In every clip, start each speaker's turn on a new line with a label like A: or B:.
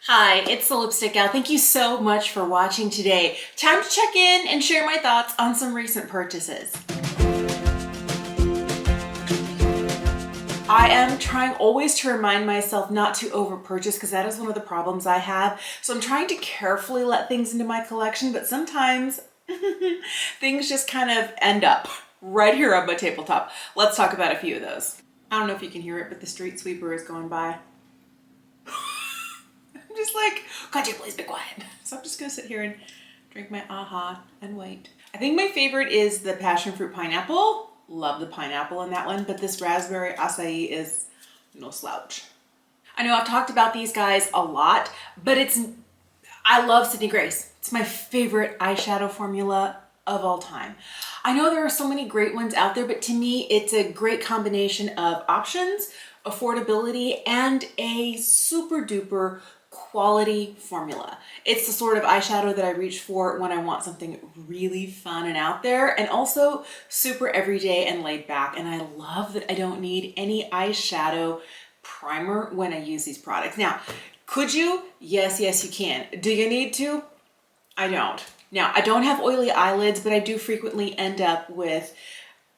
A: Hi, it's the Lipstick Gal. Thank you so much for watching today. Time to check in and share my thoughts on some recent purchases. I am trying always to remind myself not to over purchase because that is one of the problems I have. So I'm trying to carefully let things into my collection, but sometimes things just kind of end up right here on my tabletop. Let's talk about a few of those. I don't know if you can hear it, but the street sweeper is going by. I'm just like, could you please be quiet? So I'm just gonna sit here and drink my aha and wait. I think my favorite is the passion fruit pineapple. Love the pineapple in that one, but this raspberry acai is no slouch. I know I've talked about these guys a lot, but I love Sydney Grace. It's my favorite eyeshadow formula of all time. I know there are so many great ones out there, but to me, it's a great combination of options, affordability, and a super duper quality formula. It's the sort of eyeshadow that I reach for when I want something really fun and out there, and also super everyday and laid back. And I love that I don't need any eyeshadow primer when I use these products. Now, could you? Yes, you can. Do you need to? I don't. Now, I don't have oily eyelids, but I do frequently end up with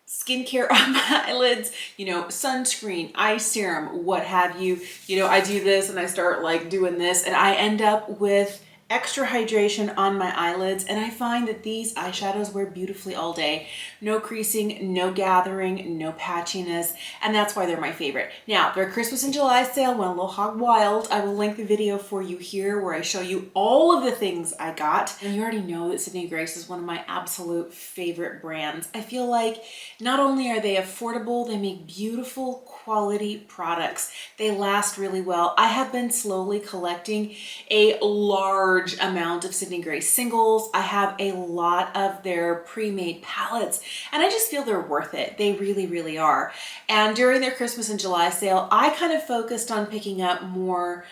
A: skincare on my eyelids, sunscreen, eye serum, what have you. I do this and I start like doing this and I end up with extra hydration on my eyelids, and I find that these eyeshadows wear beautifully all day. No creasing, no gathering, no patchiness, and that's why they're my favorite. Now, their Christmas and July sale went a little hog wild. I will link the video for you here where I show you all of the things I got. And you already know that Sydney Grace is one of my absolute favorite brands. I feel like not only are they affordable, they make beautiful quality products. They last really well. I have been slowly collecting a large amount of Sydney Grace singles. I have a lot of their pre-made palettes, and I just feel they're worth it. They really, really are. And during their Christmas and July sale, I kind of focused on picking up more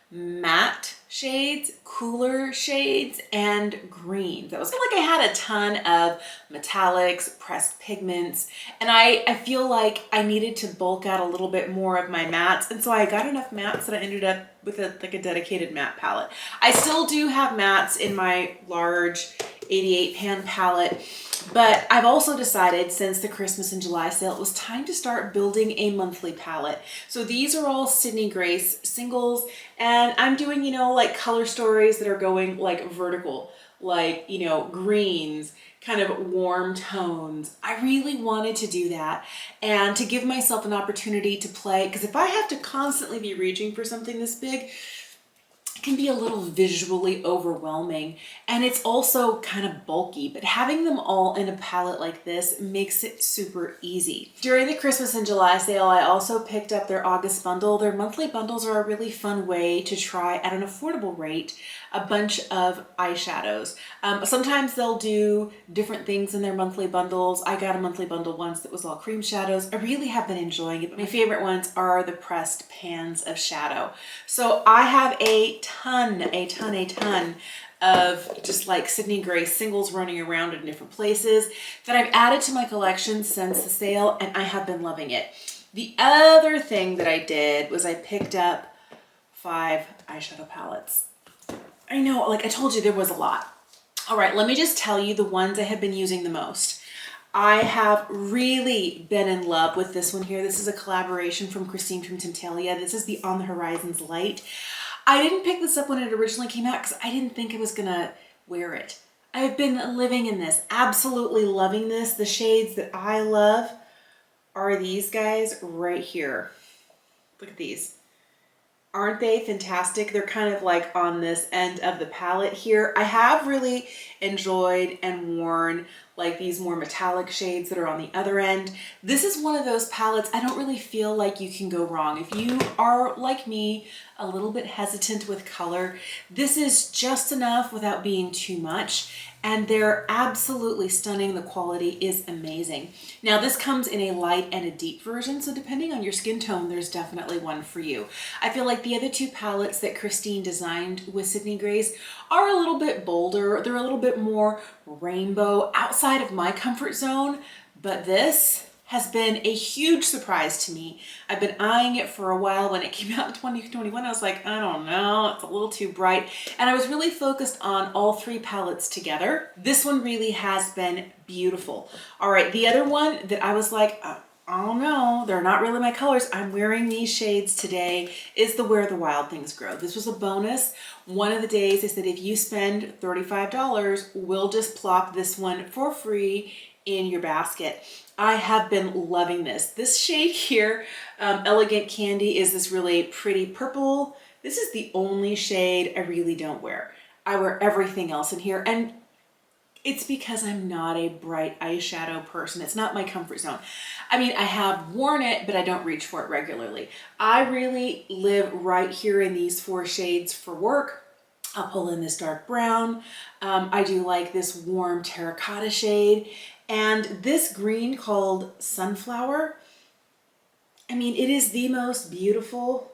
A: matte shades, cooler shades, and greens. It was like I had a ton of metallics, pressed pigments, and I feel like I needed to bulk out a little bit more of my mattes, and so I got enough mattes that I ended up with a dedicated matte palette. I still do have mattes in my large 88 pan palette, but I've also decided since the Christmas and July sale, it was time to start building a monthly palette. So these are all Sydney Grace singles, and I'm doing, like color stories that are going like vertical, like, greens, kind of warm tones. I really wanted to do that and to give myself an opportunity to play, because if I have to constantly be reaching for something this big, it can be a little visually overwhelming, and it's also kind of bulky, but having them all in a palette like this makes it super easy. During the Christmas and July sale, I also picked up their August bundle. Their monthly bundles are a really fun way to try at an affordable rate a bunch of eyeshadows. Sometimes they'll do different things in their monthly bundles. I got a monthly bundle once that was all cream shadows. I really have been enjoying it, but my favorite ones are the pressed pans of shadow. So I have a ton of just like Sydney Grace singles running around in different places that I've added to my collection since the sale, and I have been loving it. The other thing that I did was I picked up 5 eyeshadow palettes. I know, like I told you, there was a lot. All right, let me just tell you the ones I have been using the most. I have really been in love with this one here. This is a collaboration from Christine from Tintalia. This is the On the Horizons Light. I didn't pick this up when it originally came out because I didn't think I was gonna wear it. I've been living in this, absolutely loving this. The shades that I love are these guys right here. Look at these. Aren't they fantastic? They're kind of like on this end of the palette here. I have really enjoyed and worn like these more metallic shades that are on the other end. This is one of those palettes I don't really feel like you can go wrong. If you are like me, a little bit hesitant with color, this is just enough without being too much. And they're absolutely stunning. The quality is amazing. Now this comes in a light and a deep version, so depending on your skin tone, there's definitely one for you. I feel like the other 2 palettes that Christine designed with Sydney Grace are a little bit bolder. They're a little bit more rainbow, outside of my comfort zone, but this has been a huge surprise to me. I've been eyeing it for a while. When it came out in 2021, I was like, I don't know, it's a little too bright. And I was really focused on all three palettes together. This one really has been beautiful. All right, the other one that I was like, I don't know, they're not really my colors. I'm wearing these shades today is the Where the Wild Things Grow. This was a bonus. One of the days they said, if you spend $35, we'll just plop this one for free in your basket. I have been loving this. This shade here, Elegant Candy, is this really pretty purple. This is the only shade I really don't wear. I wear everything else in here, and it's because I'm not a bright eyeshadow person. It's not my comfort zone. I mean, I have worn it, but I don't reach for it regularly. I really live right here in these four shades for work. I'll pull in this dark brown. I do like this warm terracotta shade. And this green called Sunflower. I mean, it is the most beautiful.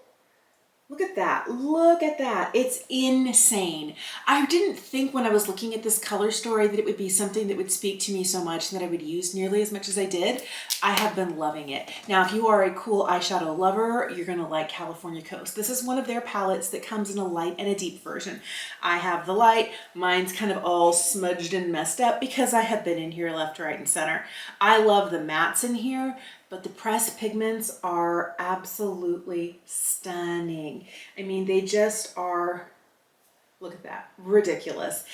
A: Look at that. Look at that. It's insane. I didn't think when I was looking at this color story that it would be something that would speak to me so much and that I would use nearly as much as I did. I have been loving it. Now, if you are a cool eyeshadow lover, you're going to like California Coast. This is one of their palettes that comes in a light and a deep version. I have the light. Mine's kind of all smudged and messed up because I have been in here left, right, and center. I love the mattes in here, but the pressed pigments are absolutely stunning. I mean, they just are, look at that, ridiculous.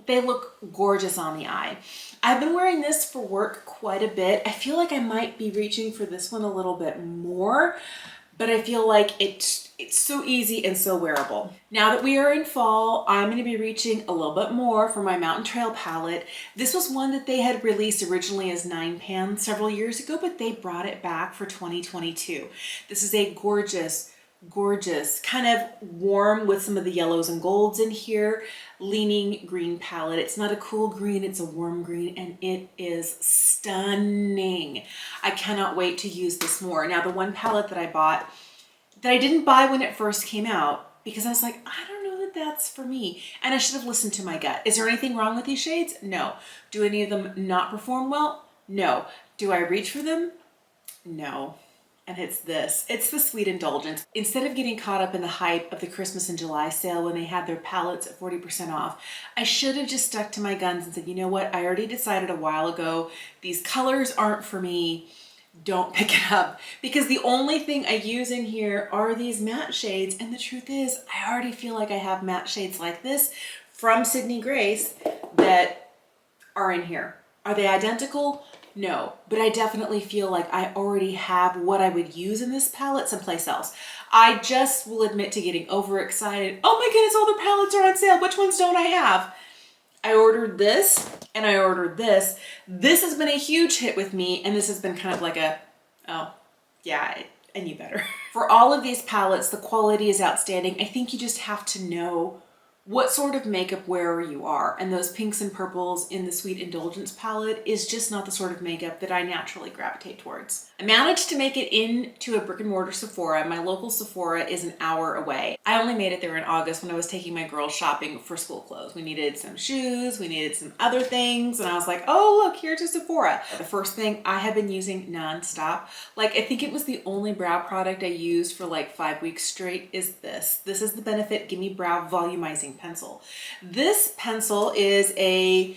A: They look gorgeous on the eye. I've been wearing this for work quite a bit. I feel like I might be reaching for this one a little bit more, but I feel like it's so easy and so wearable. Now that we are in fall, I'm going to be reaching a little bit more for my Mountain Trail palette. This was one that they had released originally as 9 pan several years ago, but they brought it back for 2022. This is a gorgeous, gorgeous, kind of warm with some of the yellows and golds in here, leaning green palette. It's not a cool green, it's a warm green, and it is stunning. I cannot wait to use this more. Now, the one palette that I bought, that I didn't buy when it first came out, because I was like, I don't know that that's for me. And I should have listened to my gut. Is there anything wrong with these shades? No. Do any of them not perform well? No. Do I reach for them? No. And it's this. It's the Sweet Indulgence. Instead of getting caught up in the hype of the Christmas and July sale when they had their palettes at 40% off, I should have just stuck to my guns and said, you know what? I already decided a while ago, these colors aren't for me. Don't pick it up, because the only thing I use in here are these matte shades, and the truth is I already feel like I have matte shades like this from Sydney Grace that are in here. Are they identical? No, but I definitely feel like I already have what I would use in this palette someplace else. I just will admit to getting overexcited. Oh my goodness, all the palettes are on sale. Which ones don't I have? I ordered this and I ordered this. This has been a huge hit with me, and this has been kind of like a, oh yeah, I knew better. For all of these palettes, the quality is outstanding. I think you just have to know what sort of makeup wearer you are, and those pinks and purples in the Sweet Indulgence palette is just not the sort of makeup that I naturally gravitate towards. I managed to make it into a brick and mortar Sephora. My local Sephora is an hour away. I only made it there in August when I was taking my girls shopping for school clothes. We needed some shoes, we needed some other things, and I was like, oh look, here's a Sephora. The first thing I have been using nonstop, like I think it was the only brow product I used for like 5 weeks straight, is this. This is the Benefit Gimme Brow Volumizing pencil. This pencil is a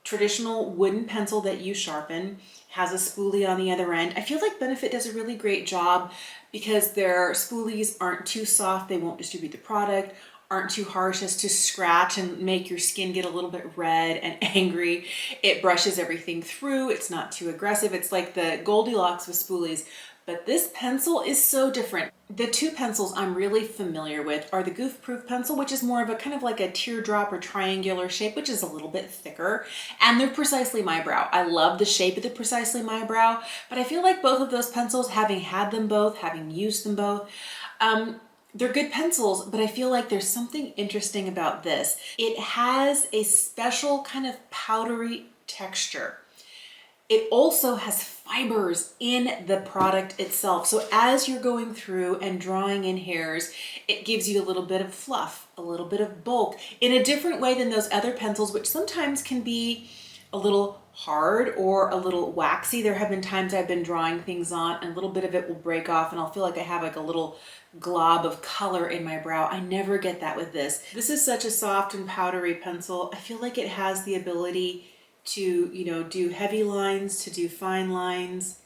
A: traditional wooden pencil that you sharpen, has a spoolie on the other end. I feel like Benefit does a really great job because their spoolies aren't too soft, they won't distribute the product, aren't too harsh as to scratch and make your skin get a little bit red and angry. It brushes everything through, it's not too aggressive. It's like the Goldilocks with spoolies. But this pencil is so different. The two pencils I'm really familiar with are the Goof Proof pencil, which is more of a kind of like a teardrop or triangular shape, which is a little bit thicker, and they're Precisely My Brow. I love the shape of the Precisely My Brow, but I feel like both of those pencils, having had them both, having used them both, they're good pencils, but I feel like there's something interesting about this. It has a special kind of powdery texture. It also has fibers in the product itself. So as you're going through and drawing in hairs, it gives you a little bit of fluff, a little bit of bulk in a different way than those other pencils, which sometimes can be a little hard or a little waxy. There have been times I've been drawing things on and a little bit of it will break off and I'll feel like I have like a little glob of color in my brow. I never get that with this. This is such a soft and powdery pencil. I feel like it has the ability to, you know, do heavy lines, to do fine lines.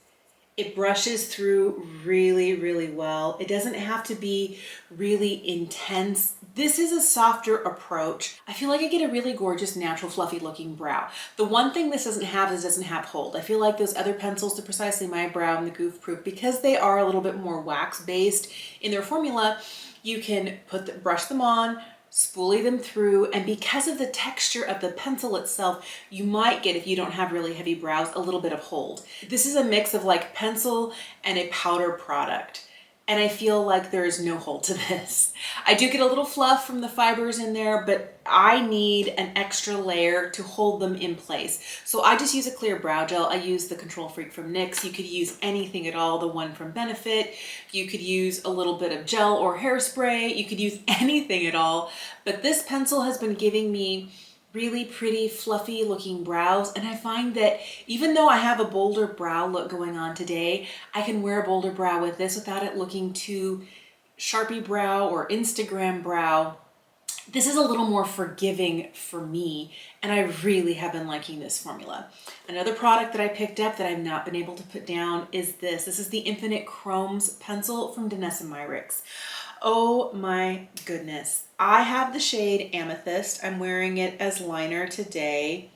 A: It brushes through really, really well. It doesn't have to be really intense. This is a softer approach. I feel like I get a really gorgeous, natural, fluffy looking brow. The one thing this doesn't have is it doesn't have hold. I feel like those other pencils, the Precisely My Brow and the Goof Proof, because they are a little bit more wax based in their formula, you can brush them on, spoolie them through, and because of the texture of the pencil itself, you might get, if you don't have really heavy brows, a little bit of hold. This is a mix of like pencil and a powder product, and I feel like there is no hold to this. I do get a little fluff from the fibers in there, but I need an extra layer to hold them in place. So I just use a clear brow gel. I use the Control Freak from NYX. You could use anything at all, the one from Benefit. You could use a little bit of gel or hairspray. You could use anything at all. But this pencil has been giving me really pretty, fluffy looking brows. And I find that even though I have a bolder brow look going on today, I can wear a bolder brow with this without it looking too Sharpie brow or Instagram brow. This is a little more forgiving for me, and I really have been liking this formula. Another product that I picked up that I've not been able to put down is this. This is the Infinite Chromes pencil from Danessa Myricks. Oh my goodness. I have the shade Amythyst. I'm wearing it as liner today.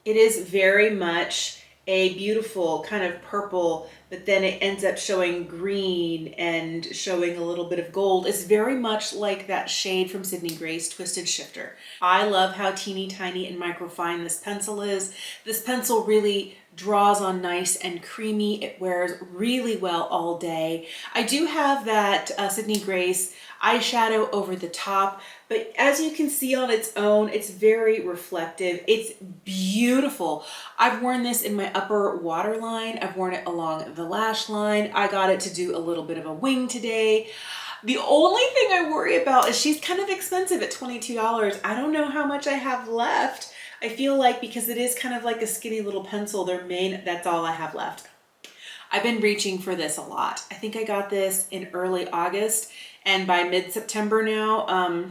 A: It is very much a beautiful kind of purple, but then it ends up showing green and showing a little bit of gold. It's very much like that shade from Sydney Grace, Twisted Shifter. I love how teeny tiny and microfine this pencil is. This pencil really draws on nice and creamy. It wears really well all day. I do have that Sydney Grace eyeshadow over the top, but as you can see on its own, it's very reflective. It's beautiful. I've worn this in my upper waterline. I've worn it along the lash line. I got it to do a little bit of a wing today. The only thing I worry about is she's kind of expensive at $22. I don't know how much I have left. I feel like because it is kind of like a skinny little pencil, that's all I have left. I've been reaching for this a lot. I think I got this in early August, and by mid-September now,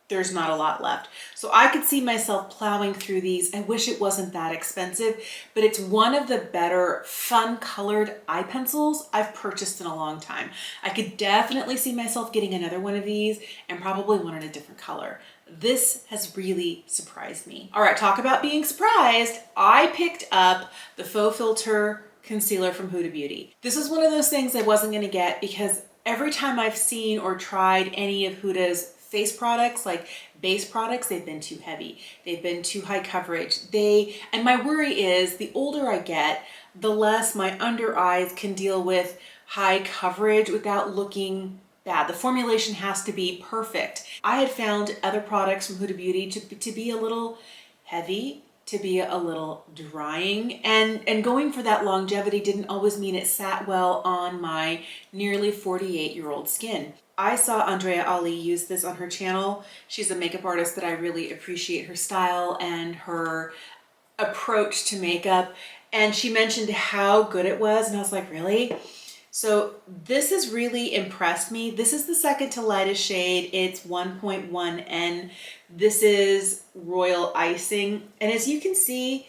A: there's not a lot left. So I could see myself plowing through these. I wish it wasn't that expensive, but it's one of the better fun colored eye pencils I've purchased in a long time. I could definitely see myself getting another one of these and probably one in a different color. This has really surprised me. All right, talk about being surprised. I picked up the Faux Filter Concealer from Huda Beauty. This is one of those things I wasn't gonna get because every time I've seen or tried any of Huda's face products, like base products, they've been too heavy. They've been too high coverage. And my worry is the older I get, the less my under eyes can deal with high coverage without looking bad. The formulation has to be perfect. I had found other products from Huda Beauty to be a little heavy, to be a little drying, and going for that longevity didn't always mean it sat well on my nearly 48-year-old skin. I saw Andrea Ali use this on her channel. She's a makeup artist that I really appreciate her style and her approach to makeup, and she mentioned how good it was, and I was like, really? So this has really impressed me. This is the second to lightest shade. It's 1.1N. This is Royal Icing. And as you can see,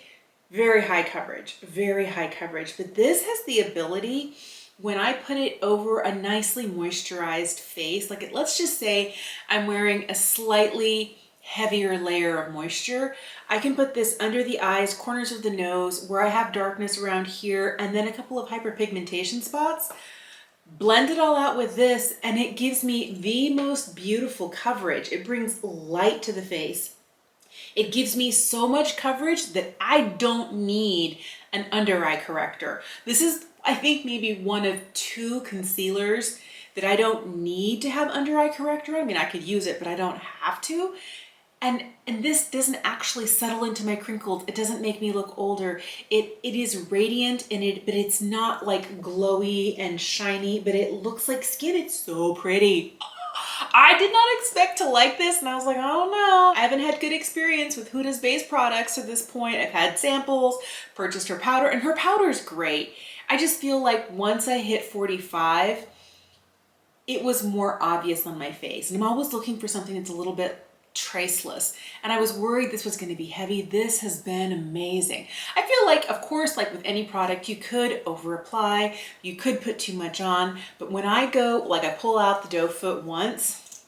A: very high coverage, very high coverage. But this has the ability, when I put it over a nicely moisturized face, like let's just say I'm wearing a slightly heavier layer of moisture, I can put this under the eyes, corners of the nose, where I have darkness around here, and then a couple of hyperpigmentation spots. Blend it all out with this, and it gives me the most beautiful coverage. It brings light to the face. It gives me so much coverage that I don't need an under eye corrector. This is, I think, maybe one of two concealers that I don't need to have under eye corrector. I mean, I could use it, but I don't have to. And this doesn't actually settle into my crinkles. It doesn't make me look older. It is radiant, but it's not like glowy and shiny, but it looks like skin. It's so pretty. I did not expect to like this, and I was like, oh no. I haven't had good experience with Huda's base products at this point. I've had samples, purchased her powder, and her powder is great. I just feel like once I hit 45, it was more obvious on my face. And I'm always looking for something that's a little bit traceless, and I was worried this was going to be heavy. This has been amazing. I feel like, of course, like with any product, you could over apply, you could put too much on, but when I go, like I pull out the doe foot once,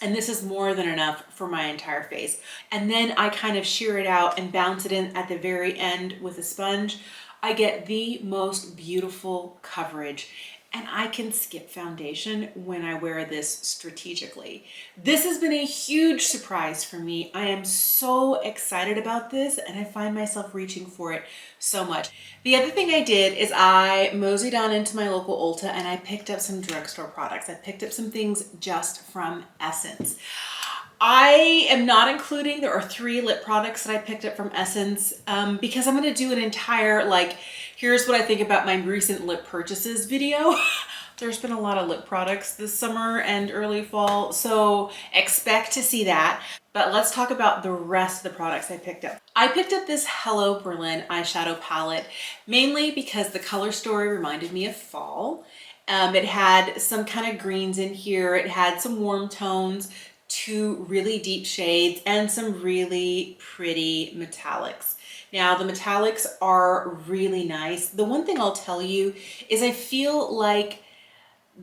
A: and this is more than enough for my entire face, and then I kind of shear it out and bounce it in at the very end with a sponge, I get the most beautiful coverage. And I can skip foundation when I wear this strategically. This has been a huge surprise for me. I am so excited about this, and I find myself reaching for it so much. The other thing I did is I moseyed on into my local Ulta and I picked up some drugstore products. I picked up some things just from Essence. I am not including, there are 3 lip products that I picked up from Essence because I'm gonna do an entire, like, here's what I think about my recent lip purchases video. There's been a lot of lip products this summer and early fall, so expect to see that. But let's talk about the rest of the products I picked up. I picked up this Hello Berlin eyeshadow palette, mainly because the color story reminded me of fall. It had some kind of greens in here, it had some warm tones, 2 really deep shades, and some really pretty metallics. Now, the metallics are really nice. The one thing I'll tell you is I feel like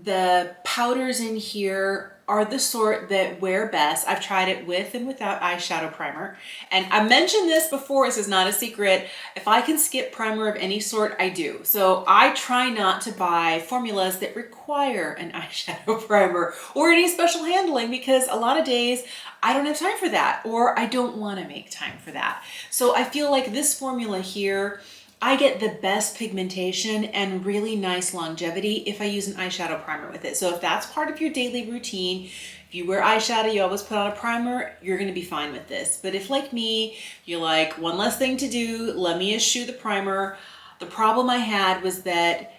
A: the powders in here are the sort that wear best. I've tried it with and without eyeshadow primer. And I mentioned this before, this is not a secret. If I can skip primer of any sort, I do. So I try not to buy formulas that require an eyeshadow primer or any special handling, because a lot of days I don't have time for that, or I don't want to make time for that. So I feel like this formula here, I get the best pigmentation and really nice longevity if I use an eyeshadow primer with it. So if that's part of your daily routine, if you wear eyeshadow, you always put on a primer, you're gonna be fine with this. But if, like me, you're like, one less thing to do, let me eschew the primer. The problem I had was that,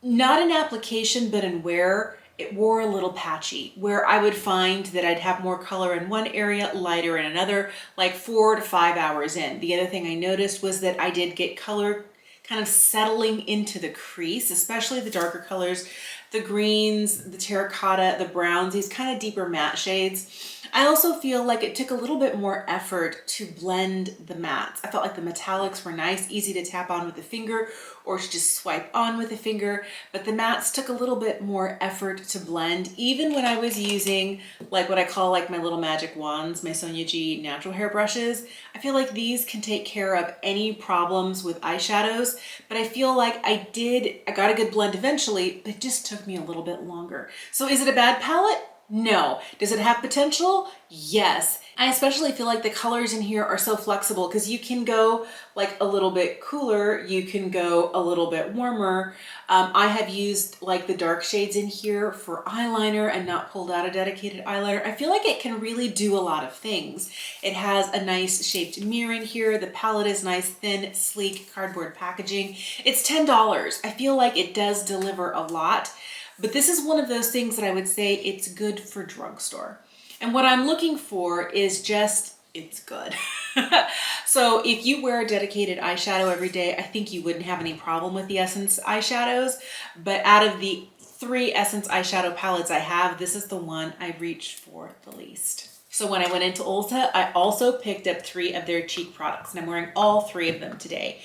A: not in application, but in wear, it wore a little patchy, where I would find that I'd have more color in one area, lighter in another, like 4 to 5 hours in. The other thing I noticed was that I did get color kind of settling into the crease, especially the darker colors, the greens, the terracotta, the browns, these kind of deeper matte shades. I also feel like it took a little bit more effort to blend the mattes. I felt like the metallics were nice, easy to tap on with a finger or to just swipe on with a finger, but the mattes took a little bit more effort to blend, even when I was using like what I call like my little magic wands, my Sonia G natural hair brushes. I feel like these can take care of any problems with eyeshadows, but I feel like I got a good blend eventually, but it just took me a little bit longer. So is it a bad palette? No. Does it have potential? Yes. I especially feel like the colors in here are so flexible because you can go like a little bit cooler, you can go a little bit warmer. I have used like the dark shades in here for eyeliner and not pulled out a dedicated eyeliner. I feel like it can really do a lot of things. It has a nice shaped mirror in here. The palette is nice, thin, sleek cardboard packaging. It's $10. I feel like it does deliver a lot. But this is one of those things that I would say it's good for drugstore. And what I'm looking for is just, it's good. So if you wear a dedicated eyeshadow every day, I think you wouldn't have any problem with the Essence eyeshadows. But out of the 3 Essence eyeshadow palettes I have, this is the one I reached for the least. So when I went into Ulta, I also picked up 3 of their cheek products, and I'm wearing all 3 of them today.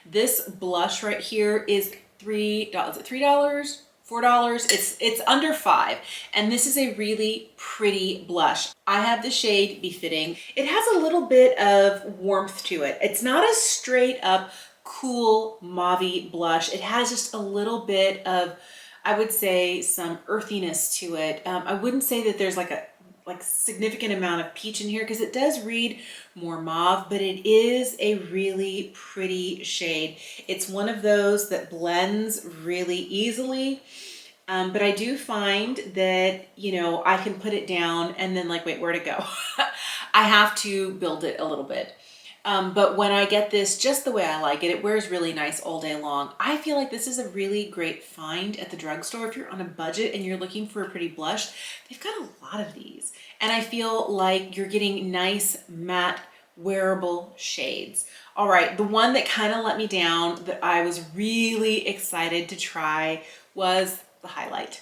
A: This blush right here is $3, is it $3? $4, it's under $5, and this is a really pretty blush. I have the shade Befitting. It has a little bit of warmth to it. It's not a straight up cool mauve-y blush. It has just a little bit of, I would say, some earthiness to it. I wouldn't say that there's like a significant amount of peach in here because it does read more mauve, but it is a really pretty shade. It's one of those that blends really easily, but I do find that, you know, I can put it down and then like, wait, where'd it go? I have to build it a little bit. But when I get this just the way I like it, it wears really nice all day long. I feel like this is a really great find at the drugstore. If you're on a budget and you're looking for a pretty blush, they've got a lot of these. And I feel like you're getting nice, matte, wearable shades. All right, the one that kind of let me down that I was really excited to try was the highlight.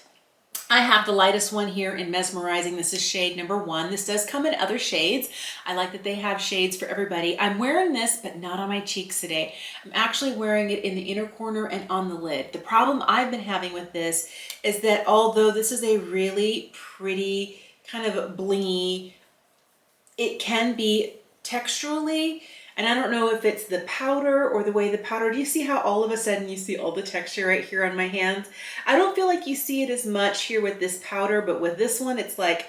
A: I have the lightest one here in Mesmerizing. This is shade number 1. This does come in other shades. I like that they have shades for everybody. I'm wearing this, but not on my cheeks today. I'm actually wearing it in the inner corner and on the lid. The problem I've been having with this is that although this is a really pretty kind of blingy, it can be texturally, and I don't know if it's the powder or the way the powder, do you see how all of a sudden you see all the texture right here on my hands? I don't feel like you see it as much here with this powder, but with this one, it's like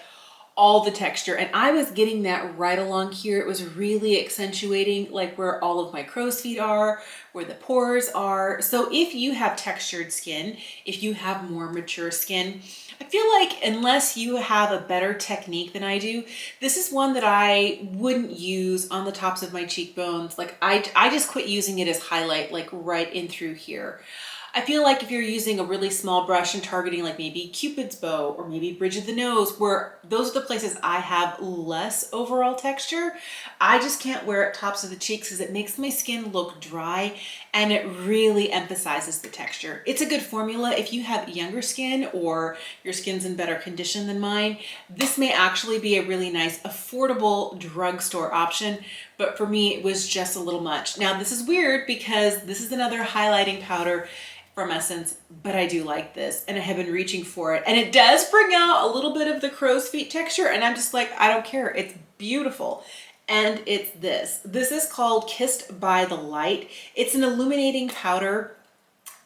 A: all the texture. And I was getting that right along here. It was really accentuating like where all of my crow's feet are, where the pores are. So if you have textured skin, if you have more mature skin, I feel like unless you have a better technique than I do, this is one that I wouldn't use on the tops of my cheekbones. Like I just quit using it as highlight, like right in through here. I feel like if you're using a really small brush and targeting like maybe Cupid's bow or maybe bridge of the nose, where those are the places I have less overall texture, I just can't wear it tops of the cheeks because it makes my skin look dry and it really emphasizes the texture. It's a good formula if you have younger skin or your skin's in better condition than mine. This may actually be a really nice affordable drugstore option, but for me it was just a little much. Now this is weird because this is another highlighting powder from Essence, but I do like this and I have been reaching for it, and it does bring out a little bit of the crow's feet texture, and I'm just like, I don't care, it's beautiful. And it's this is called Kissed by the Light. It's an illuminating powder.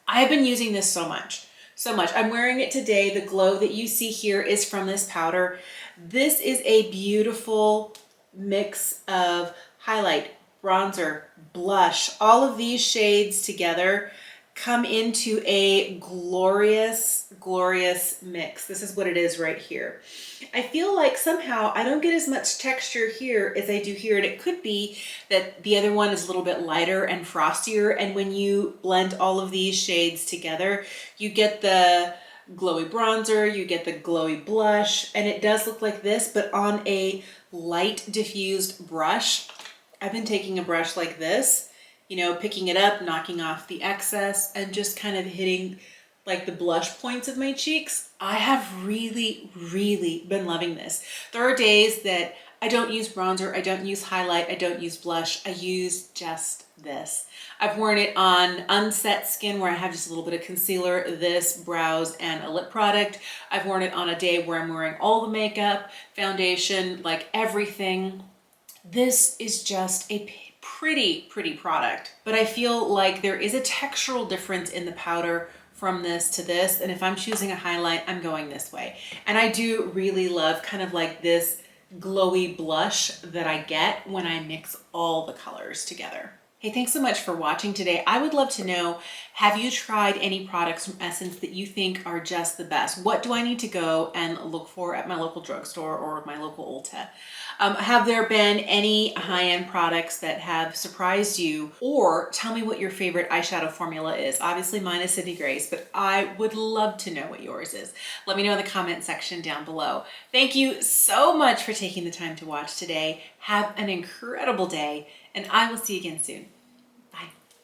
A: I've been using this so much. I'm wearing it today. The glow that you see here is from this powder. This is a beautiful mix of highlight, bronzer, blush. All of these shades together come into a glorious, glorious mix. This is what it is right here. I feel like somehow I don't get as much texture here as I do here, and it could be that the other one is a little bit lighter and frostier, and when you blend all of these shades together, you get the glowy bronzer, you get the glowy blush, and it does look like this, but on a light diffused brush. I've been taking a brush like this, you know, picking it up, knocking off the excess, and just kind of hitting like the blush points of my cheeks. I have really, really been loving this. There are days that I don't use bronzer, I don't use highlight, I don't use blush, I use just this. I've worn it on unset skin where I have just a little bit of concealer, this, brows, and a lip product. I've worn it on a day where I'm wearing all the makeup, foundation, like everything. This is just a pretty product, but I feel like there is a textural difference in the powder from this to this, and if I'm choosing a highlight, I'm going this way. And I do really love kind of like this glowy blush that I get when I mix all the colors together. Hey, thanks so much for watching today. I would love to know, have you tried any products from Essence that you think are just the best? What do I need to go and look for at my local drugstore or my local Ulta? Have there been any high-end products that have surprised you? Or tell me what your favorite eyeshadow formula is. Obviously mine is Sydney Grace, but I would love to know what yours is. Let me know in the comment section down below. Thank you so much for taking the time to watch today. Have an incredible day, and I will see you again soon.